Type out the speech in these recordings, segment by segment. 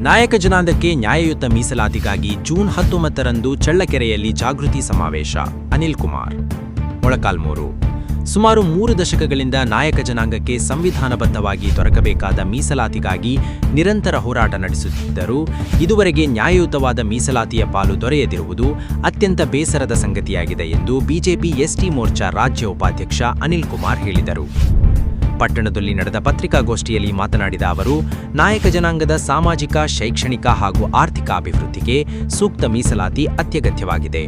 ನಾಯಕ ಜನಾಂಗಕ್ಕೆ ನ್ಯಾಯಯುತ ಮೀಸಲಾತಿಗಾಗಿ ಜೂನ್ 19ರಂದು ಚಳ್ಳಕೆರೆಯಲ್ಲಿ ಜಾಗೃತಿ ಸಮಾವೇಶ. ಅನಿಲ್ ಕುಮಾರ್, ಮೊಳಕಾಲ್ಮೂರು. ಸುಮಾರು 3 ದಶಕಗಳಿಂದ ನಾಯಕ ಜನಾಂಗಕ್ಕೆ ಸಂವಿಧಾನಬದ್ಧವಾಗಿ ದೊರಕಬೇಕಾದ ಮೀಸಲಾತಿಗಾಗಿ ನಿರಂತರ ಹೋರಾಟ ನಡೆಸುತ್ತಿದ್ದರೂ ಇದುವರೆಗೆ ನ್ಯಾಯಯುತವಾದ ಮೀಸಲಾತಿಯ ಪಾಲು ದೊರೆಯದಿರುವುದು ಅತ್ಯಂತ ಬೇಸರದ ಸಂಗತಿಯಾಗಿದೆ ಎಂದು ಬಿಜೆಪಿ ಎಸ್ಟಿ ಮೋರ್ಚಾ ರಾಜ್ಯ ಉಪಾಧ್ಯಕ್ಷ ಅನಿಲ್ ಕುಮಾರ್ ಹೇಳಿದರು. ಪಟ್ಟಣದಲ್ಲಿ ನಡೆದ ಪತ್ರಿಕಾಗೋಷ್ಠಿಯಲ್ಲಿ ಮಾತನಾಡಿದ ಅವರು, ನಾಯಕ ಜನಾಂಗದ ಸಾಮಾಜಿಕ, ಶೈಕ್ಷಣಿಕ ಹಾಗೂ ಆರ್ಥಿಕ ಅಭಿವೃದ್ಧಿಗೆ ಸೂಕ್ತ ಮೀಸಲಾತಿ ಅತ್ಯಗತ್ಯವಾಗಿದೆ.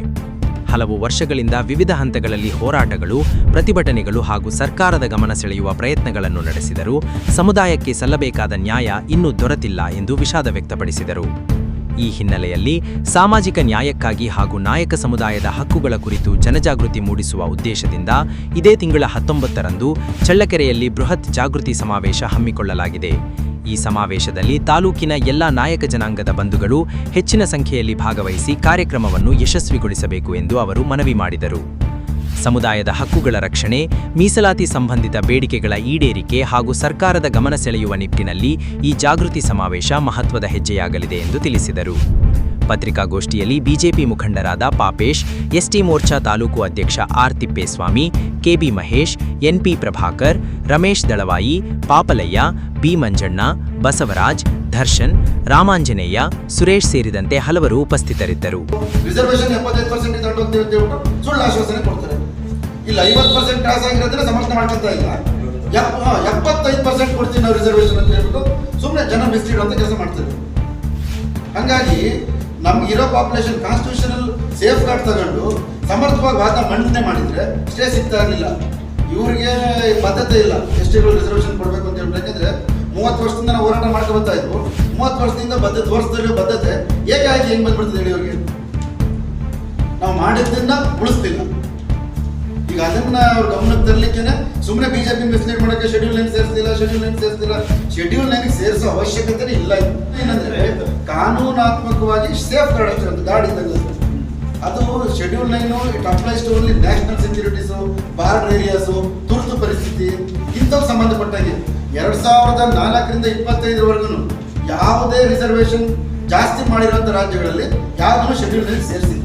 ಹಲವು ವರ್ಷಗಳಿಂದ ವಿವಿಧ ಹಂತಗಳಲ್ಲಿ ಹೋರಾಟಗಳು, ಪ್ರತಿಭಟನೆಗಳು ಹಾಗೂ ಸರ್ಕಾರದ ಗಮನ ಸೆಳೆಯುವ ಪ್ರಯತ್ನಗಳನ್ನು ನಡೆಸಿದರೂ ಸಮುದಾಯಕ್ಕೆ ಸಲ್ಲಬೇಕಾದ ನ್ಯಾಯ ಇನ್ನೂ ದೊರೆತಿಲ್ಲ ಎಂದು ವಿಷಾದ ವ್ಯಕ್ತಪಡಿಸಿದರು. ಈ ಹಿನ್ನೆಲೆಯಲ್ಲಿ ಸಾಮಾಜಿಕ ನ್ಯಾಯಕ್ಕಾಗಿ ಹಾಗೂ ನಾಯಕ ಸಮುದಾಯದ ಹಕ್ಕುಗಳ ಕುರಿತು ಜನಜಾಗೃತಿ ಮೂಡಿಸುವ ಉದ್ದೇಶದಿಂದ ಇದೇ ತಿಂಗಳ 19ರಂದು ಚಳ್ಳಕೆರೆಯಲ್ಲಿ ಬೃಹತ್ ಜಾಗೃತಿ ಸಮಾವೇಶ ಹಮ್ಮಿಕೊಳ್ಳಲಾಗಿದೆ. ಈ ಸಮಾವೇಶದಲ್ಲಿ ತಾಲೂಕಿನ ಎಲ್ಲ ನಾಯಕ ಜನಾಂಗದ ಬಂಧುಗಳು ಹೆಚ್ಚಿನ ಸಂಖ್ಯೆಯಲ್ಲಿ ಭಾಗವಹಿಸಿ ಕಾರ್ಯಕ್ರಮವನ್ನು ಯಶಸ್ವಿಗೊಳಿಸಬೇಕು ಎಂದು ಅವರು ಮನವಿ ಮಾಡಿದರು. ಸಮುದಾಯದ ಹಕ್ಕುಗಳ ರಕ್ಷಣೆ, ಮೀಸಲಾತಿ ಸಂಬಂಧಿತ ಬೇಡಿಕೆಗಳ ಈಡೇರಿಕೆ ಹಾಗೂ ಸರ್ಕಾರದ ಗಮನ ಸೆಳೆಯುವ ನಿಟ್ಟಿನಲ್ಲಿ ಈ ಜಾಗೃತಿ ಸಮಾವೇಶ ಮಹತ್ವದ ಹೆಜ್ಜೆಯಾಗಲಿದೆ ಎಂದು ತಿಳಿಸಿದರು. ಪತ್ರಿಕಾಗೋಷ್ಠಿಯಲ್ಲಿ ಬಿಜೆಪಿ ಮುಖಂಡರಾದ ಪಾಪೇಶ್, ಎಸ್ಟಿ ಮೋರ್ಚಾ ತಾಲೂಕು ಅಧ್ಯಕ್ಷ R Thippeswamy, KB Mahesh, NP Prabhakar, Ramesh Dalavayi, Papalayya, B Manjanna, Basavaraj, Darshan, Ramanjaneya, Suresh ಸೇರಿದಂತೆ ಹಲವರು ಉಪಸ್ಥಿತರಿದ್ದರು. ರಿಸರ್ವೇಶನ್ 75% ಇದೆ ಅಂತ ಹೇಳ್ಬಿಟ್ಟು ಸುಳ್ಳು ಆಶ್ವಾಸನೆ ಕೊಡ್ತಾರೆ. ಇಲ್ಲಿ 50% ಕ್ರಾಸ್ ಆಗಿರೋದ್ರೆ ಸಮರ್ಥನೆ ಮಾಡ್ಕೊಂತ ಇಲ್ಲ. 75% ಕೊಡ್ತೀವಿ ನಾವು ರಿಸರ್ವೇಶನ್ ಅಂತ ಹೇಳ್ಬಿಟ್ಟು ಸುಮ್ಮನೆ ಜನ ಮಿಸ್ಲೀಡ್ ಕೆಲಸ ಮಾಡ್ತಾರೆ. ಹಾಗಾಗಿ ನಮ್ಗೆ ಇರೋ ಪಾಪ್ಯುಲೇಷನ್ ಕಾನ್ಸ್ಟಿಟ್ಯೂಷನಲ್ ಸೇಫ್ ಗಾರ್ಡ್ ತಗೊಂಡು ಸಮರ್ಥವಾಗಿ ವಾದ ಮಂಡನೆ ಮಾಡಿದ್ರೆ ಸ್ಟೇ ಸಿಗ್ತಾ ಇರಲಿಲ್ಲ. ಇವ್ರಿಗೆ ಬದ್ಧತೆ ಇಲ್ಲ ಎಸ್ಟಿಗಳು ರಿಸರ್ವೇಶನ್ ಕೊಡಬೇಕು ಅಂತ ಹೇಳ್ಬಿಟ್ಟು. ಯಾಕಂದ್ರೆ 30 ವರ್ಷದಿಂದ ನಾವು ಹೋರಾಟ ಮಾಡ್ಕೊ ಬರ್ತಾ ಇದ್ವು. 30 ವರ್ಷದಿಂದ ವರ್ಷದಲ್ಲಿ ಬದ್ಧತೆ ಹೇಗೆ ಆಗಿ ಹೆಂಗ್ ಬಂದ್ಬಿಡ್ತದೆ ಹೇಳಿ ಅವ್ರಿಗೆ. ನಾವು ಮಾಡಿದ್ದನ್ನ ಉಳಿಸ್ತಿಲ್ಲ. ಈಗ ಅದನ್ನ ಅವ್ರ ಗಮನಕ್ಕೆ ತರಲಿಕ್ಕೆ ಸುಮ್ಮನೆ ಬಿಜೆಪಿ ಮಿಸ್ಲೀಡ್ ಮಾಡೋಕ್ಕೆ ಶೆಡ್ಯೂಲ್ 9 ಸೇರಿಸ್ತಿಲ್ಲ. ಶೆಡ್ಯೂಲ್ 9 ಸೇರಿಸೋ ಅವಶ್ಯಕತೆ ಇಲ್ಲ. ಏನಂದ್ರೆ ಕಾನೂನಾತ್ಮಕವಾಗಿ ಸೇಫ್ ಗಾರ್ಡ್ ಅಷ್ಟೇ, ಒಂದು ಗಾರ್ಡ್ ಇದ್ದಂಗೆ. ಅದು schedule 9 it applies to only national securities, border areas, ತುರ್ತು ಪರಿಸ್ಥಿತಿ ಇಂಥವು ಸಂಬಂಧಪಟ್ಟಾಗೆ 2004ರಿಂದ 25ರವರೆಗೂ ಯಾವುದೇ ರಿಸರ್ವೇಶನ್ ಜಾಸ್ತಿ ಮಾಡಿರುವಂಥ ರಾಜ್ಯಗಳಲ್ಲಿ ಯಾವುದನ್ನು ಶೆಡ್ಯೂಲ್ 9 ಸೇರಿಸಿಲ್ಲ.